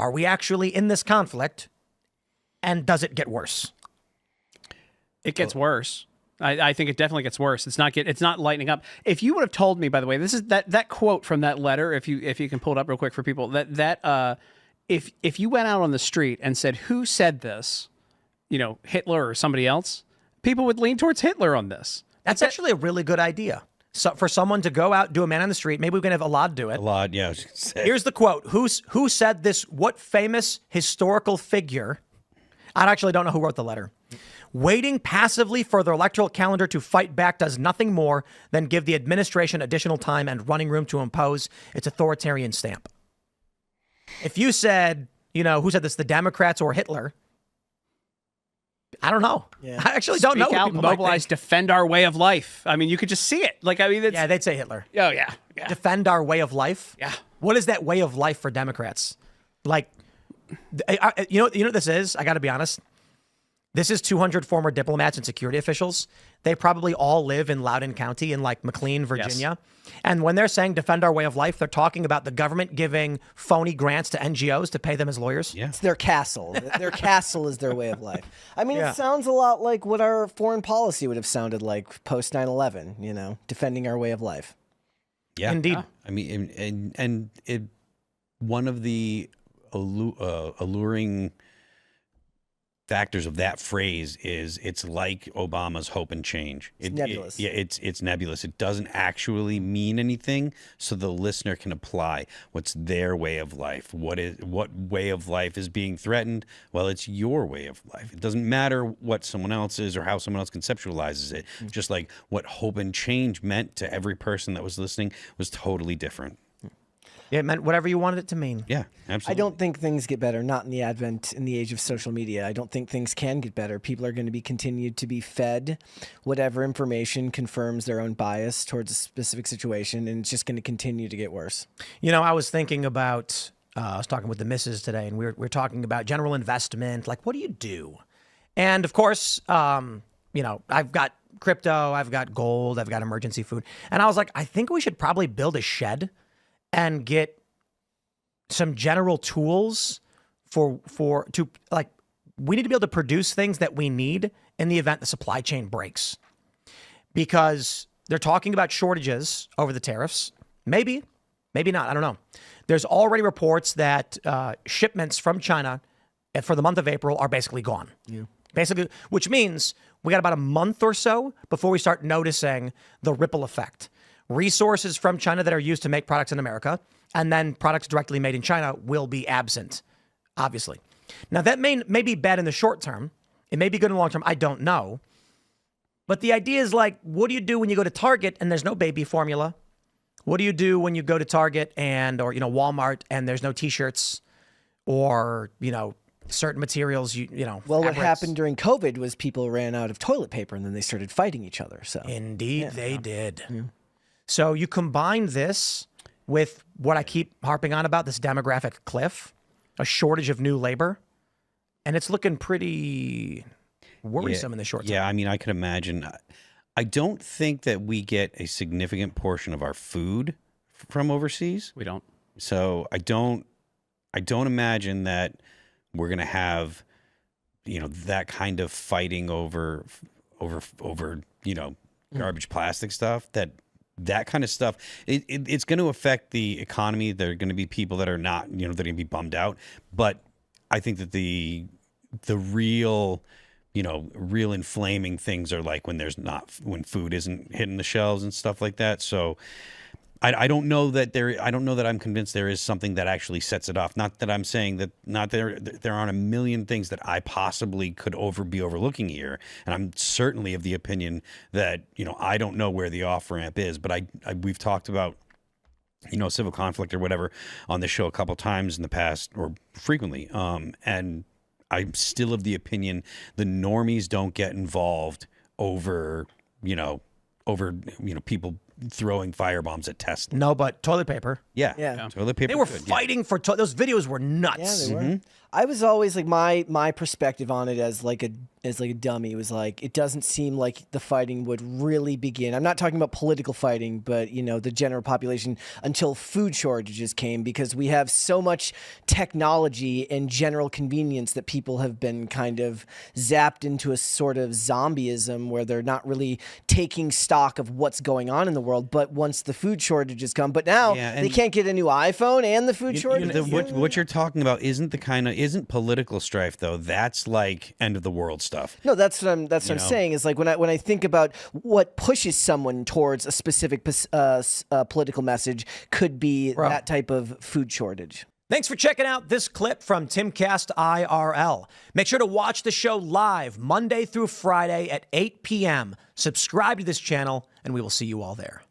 Are we actually in this conflict? And does it get worse? It gets worse. I think it definitely gets worse. It's not lightening up. If you would have told me, by the way, this is that quote from that letter. If you can pull it up real quick for people, if you went out on the street and said, "Who said this?" Hitler or somebody else, people would lean towards Hitler on this. That's actually a really good idea. So for someone to go out, do a man on the street, maybe we can have Alad do it. Alad, yeah. Here's the quote. Who said this? What famous historical figure? I actually don't know who wrote the letter. Waiting passively for the electoral calendar to fight back does nothing more than give the administration additional time and running room to impose its authoritarian stamp. If you said, who said this, the Democrats or Hitler? I don't know. Yeah. I actually don't know. Speak out, mobilize, defend our way of life. I mean, you could just see it. Yeah, they'd say Hitler. Oh, yeah. Defend our way of life? Yeah. What is that way of life for Democrats? You know what this is? I got to be honest. This is 200 former diplomats and security officials. They probably all live in Loudoun County in McLean, Virginia. Yes. And when they're saying defend our way of life, they're talking about the government giving phony grants to NGOs to pay them as lawyers. Yeah. It's their castle. Their castle is their way of life. I mean, It sounds a lot like what our foreign policy would have sounded like post 9/11, defending our way of life. Yeah. Indeed. I mean, one of the alluring factors of that phrase is it's like Obama's hope and change. It's nebulous. It's nebulous. It doesn't actually mean anything, so the listener can apply what's their way of life. What way of life is being threatened? Well, it's your way of life. It doesn't matter what someone else is or how someone else conceptualizes it. Mm-hmm. Just like what hope and change meant to every person that was listening was totally different. It meant whatever you wanted it to mean. Yeah, absolutely. I don't think things get better, not in the age of social media. I don't think things can get better. People are going to be continued to be fed whatever information confirms their own bias towards a specific situation, and it's just going to continue to get worse. I was thinking about, I was talking with the missus today, and we were talking about general investment. Like, what do you do? And of course, I've got crypto, I've got gold, I've got emergency food. And I was like, I think we should probably build a shed and get some general tools we need to be able to produce things that we need in the event the supply chain breaks. Because they're talking about shortages over the tariffs. Maybe not. I don't know. There's already reports that shipments from China for the month of April are basically gone. Yeah. Basically, which means we got about a month or so before we start noticing the ripple effect. Resources from China that are used to make products in America, and then products directly made in China will be absent, obviously. Now, that may be bad in the short term. It may be good in the long term. I don't know. But the idea is what do you do when you go to Target and there's no baby formula? What do you do when you go to Target or Walmart and there's no T-shirts or, certain materials, Well, fabrics. What happened during COVID was people ran out of toilet paper and then they started fighting each other. So Indeed, they did. Yeah. So you combine this with what I keep harping on about, this demographic cliff, a shortage of new labor, and it's looking pretty worrisome in the short term. Yeah, I mean, I could imagine. I don't think that we get a significant portion of our food from overseas. We don't. So I don't imagine that we're going to have, that kind of fighting over garbage plastic stuff that kind of stuff, it's going to affect the economy. There are going to be people that are not, they're going to be bummed out. But I think that the real, real inflaming things are like when food isn't hitting the shelves and stuff like that. So I don't know that I'm convinced there is something that actually sets it off. Not that I'm saying that there aren't a million things that I possibly could be overlooking here. And I'm certainly of the opinion that, I don't know where the off ramp is, but we've talked about, civil conflict or whatever on this show a couple times in the past, or frequently. And I'm still of the opinion the normies don't get involved over people throwing firebombs at Tesla. No, but toilet paper. Yeah. Yeah. Toilet paper. They were good, yeah. fighting for those videos were Yeah, nuts. they were. I was always like my perspective on it as like a dummy was like it doesn't seem like the fighting would really begin. I'm not talking about political fighting, but the general population until food shortages came, because we have so much technology and general convenience that people have been kind of zapped into a sort of zombieism where they're not really taking stock of what's going on in the world. But once the food shortages come, but now Yeah, they and- can't get a new iPhone and the food You shortage. know, what you're talking about isn't political strife though. That's like end of the world stuff. No, that's what I'm saying is like when I think about what pushes someone towards a specific political message could be that type of food shortage. Thanks for checking out this clip from Timcast IRL. Make sure to watch the show live Monday through Friday at 8 p.m. Subscribe to this channel, and we will see you all there.